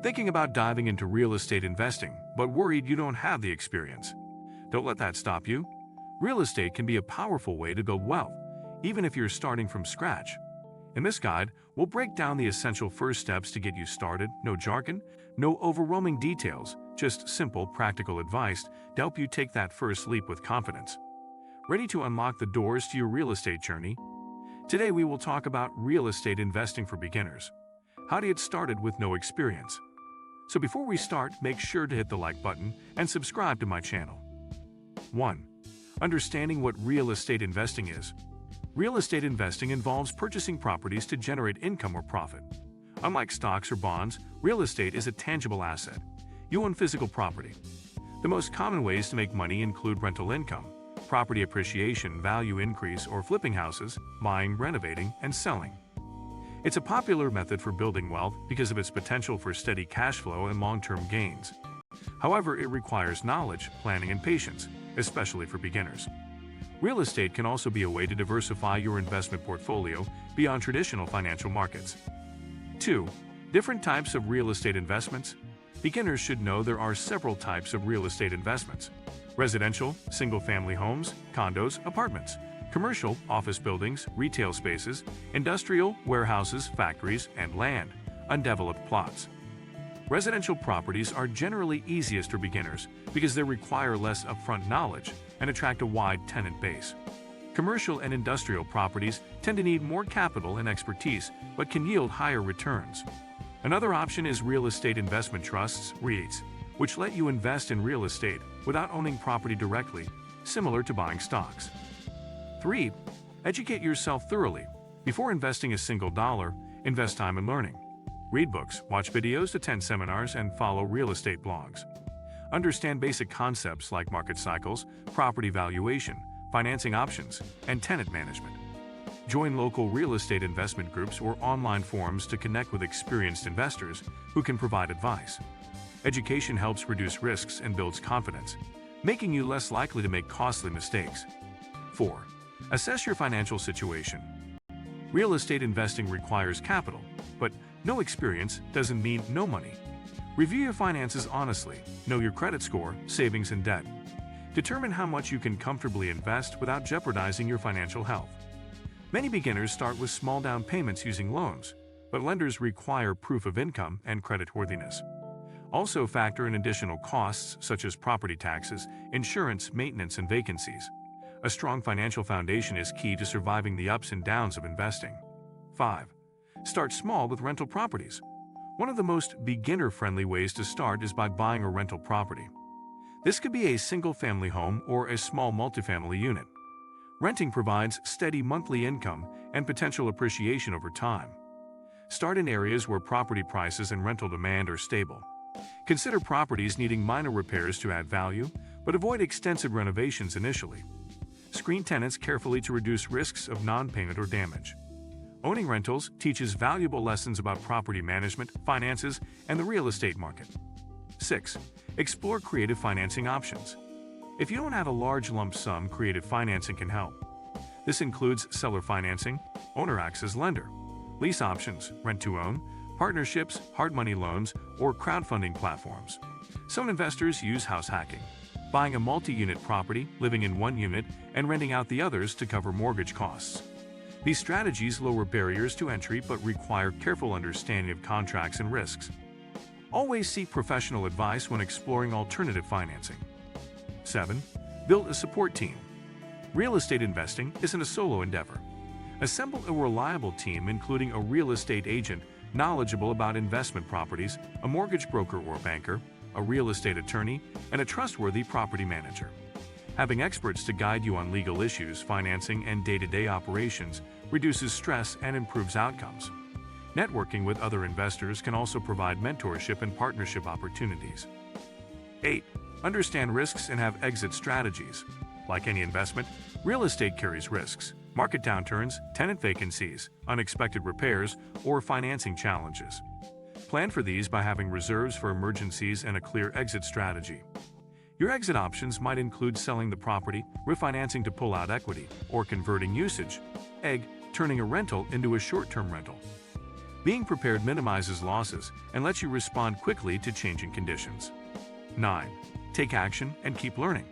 Thinking about diving into real estate investing, but worried you don't have the experience? Don't let that stop you. Real estate can be a powerful way to build wealth, even if you're starting from scratch. In this guide, we'll break down the essential first steps to get you started. No jargon, no overwhelming details, just simple, practical advice to help you take that first leap with confidence. Ready to unlock the doors to your real estate journey? Today we will talk about real estate investing for beginners. How to get started with no experience. So before we start, make sure to hit the like button and subscribe to my channel. 1. Understanding what real estate investing is. Real estate investing involves purchasing properties to generate income or profit. Unlike stocks or bonds, real estate is a tangible asset. You own physical property. The most common ways to make money include rental income, property appreciation, value increase, or flipping houses, buying, renovating, and selling. It's a popular method for building wealth because of its potential for steady cash flow and long-term gains. However, it requires knowledge, planning, and patience, especially for beginners. Real estate can also be a way to diversify your investment portfolio beyond traditional financial markets. 2. Different types of real estate investments. Beginners should know there are several types of real estate investments: residential, single-family homes, condos, apartments; commercial, office buildings, retail spaces; industrial, warehouses, factories, and land, undeveloped plots. Residential properties are generally easiest for beginners because they require less upfront knowledge and attract a wide tenant base. Commercial and industrial properties tend to need more capital and expertise but can yield higher returns. Another option is real estate investment trusts, REITs, which let you invest in real estate without owning property directly, similar to buying stocks. 3. Educate yourself thoroughly. Before investing a single dollar, invest time in learning. Read books, watch videos, attend seminars, and follow real estate blogs. Understand basic concepts like market cycles, property valuation, financing options, and tenant management. Join local real estate investment groups or online forums to connect with experienced investors who can provide advice. Education helps reduce risks and builds confidence, making you less likely to make costly mistakes. 4. Assess your financial situation. Real estate investing requires capital, but no experience doesn't mean no money. Review your finances honestly, know your credit score, savings, and debt. Determine how much you can comfortably invest without jeopardizing your financial health. Many beginners start with small down payments using loans, but lenders require proof of income and creditworthiness. Also factor in additional costs such as property taxes, insurance, maintenance, and vacancies. A strong financial foundation is key to surviving the ups and downs of investing. 5. Start small with rental properties. One of the most beginner-friendly ways to start is by buying a rental property. This could be a single-family home or a small multifamily unit. Renting provides steady monthly income and potential appreciation over time. Start in areas where property prices and rental demand are stable. Consider properties needing minor repairs to add value, but avoid extensive renovations initially. Screen tenants carefully to reduce risks of non-payment or damage. Owning rentals teaches valuable lessons about property management, finances, and the real estate market. 6. Explore creative financing options. If you don't have a large lump sum, creative financing can help. This includes seller financing, owner acts as lender, lease options, rent-to-own, partnerships, hard money loans, or crowdfunding platforms. Some investors use house hacking, buying a multi-unit property, living in one unit, and renting out the others to cover mortgage costs. These strategies lower barriers to entry but require careful understanding of contracts and risks. Always seek professional advice when exploring alternative financing. 7. Build a support team. Real estate investing isn't a solo endeavor. Assemble a reliable team including a real estate agent knowledgeable about investment properties, a mortgage broker or banker, a real estate attorney, and a trustworthy property manager. Having experts to guide you on legal issues, financing, and day-to-day operations reduces stress and improves outcomes. Networking with other investors can also provide mentorship and partnership opportunities. 8. Understand risks and have exit strategies. Like any investment, real estate carries risks: market downturns, tenant vacancies, unexpected repairs, or financing challenges. Plan for these by having reserves for emergencies and a clear exit strategy. Your exit options might include selling the property, refinancing to pull out equity, or converting usage, turning a rental into a short-term rental. Being prepared minimizes losses and lets you respond quickly to changing conditions. 9. Take action and keep learning.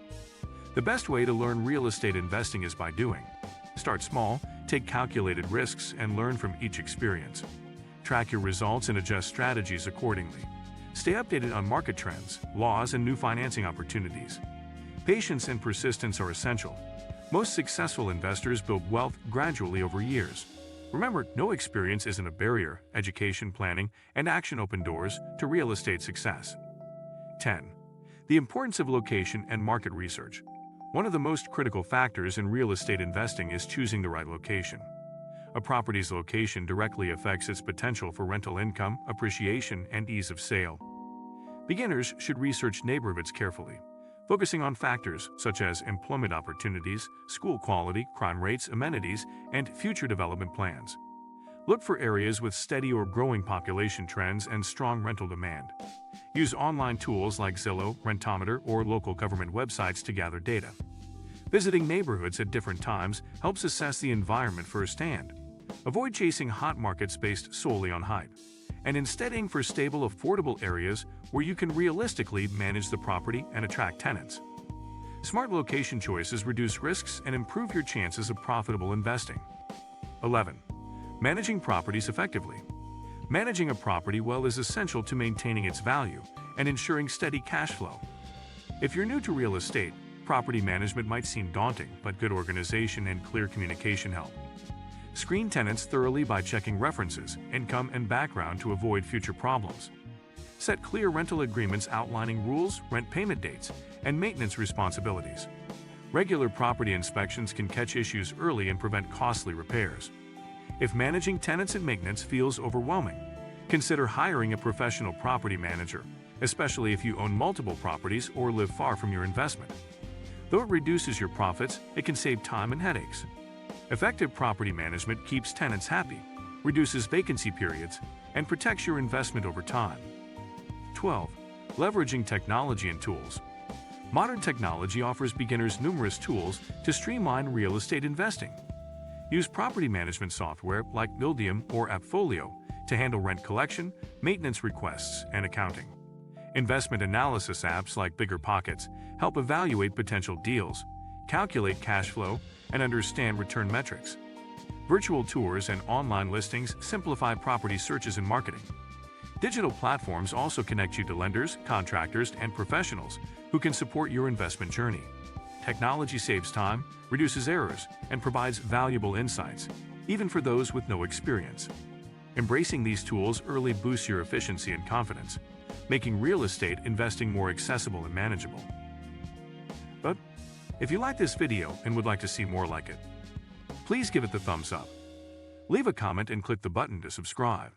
The best way to learn real estate investing is by doing. Start small, take calculated risks, and learn from each experience. Track your results and adjust strategies accordingly. Stay updated on market trends, laws, and new financing opportunities. Patience and persistence are essential. Most successful investors build wealth gradually over years. Remember, no experience isn't a barrier. Education, planning, and action open doors to real estate success. 10. The importance of location and market research. One of the most critical factors in real estate investing is choosing the right location. A property's location directly affects its potential for rental income, appreciation, and ease of sale. Beginners should research neighborhoods carefully, focusing on factors such as employment opportunities, school quality, crime rates, amenities, and future development plans. Look for areas with steady or growing population trends and strong rental demand. Use online tools like Zillow, Rentometer, or local government websites to gather data. Visiting neighborhoods at different times helps assess the environment firsthand. Avoid chasing hot markets based solely on hype, and instead aim for stable, affordable areas where you can realistically manage the property and attract tenants. Smart location choices reduce risks and improve your chances of profitable investing. 11. Managing properties effectively. Managing a property well is essential to maintaining its value and ensuring steady cash flow. If you're new to real estate, property management might seem daunting, but good organization and clear communication help. Screen tenants thoroughly by checking references, income, and background to avoid future problems. Set clear rental agreements outlining rules, rent payment dates, and maintenance responsibilities. Regular property inspections can catch issues early and prevent costly repairs. If managing tenants and maintenance feels overwhelming, consider hiring a professional property manager, especially if you own multiple properties or live far from your investment. Though it reduces your profits, it can save time and headaches. Effective property management keeps tenants happy, reduces vacancy periods, and protects your investment over time. 12. Leveraging technology and tools. Modern technology offers beginners numerous tools to streamline real estate investing. Use property management software like MILLIONAIRE or Appfolio to handle rent collection, maintenance requests, and accounting. Investment analysis apps like BiggerPockets help evaluate potential deals, calculate cash flow, and understand return metrics. Virtual tours and online listings simplify property searches and marketing. Digital platforms also connect you to lenders, contractors, and professionals who can support your investment journey. Technology saves time, reduces errors, and provides valuable insights, even for those with no experience. Embracing these tools early boosts your efficiency and confidence, making real estate investing more accessible and manageable. But if you like this video and would like to see more like it, please give it the thumbs up. Leave a comment and click the button to subscribe.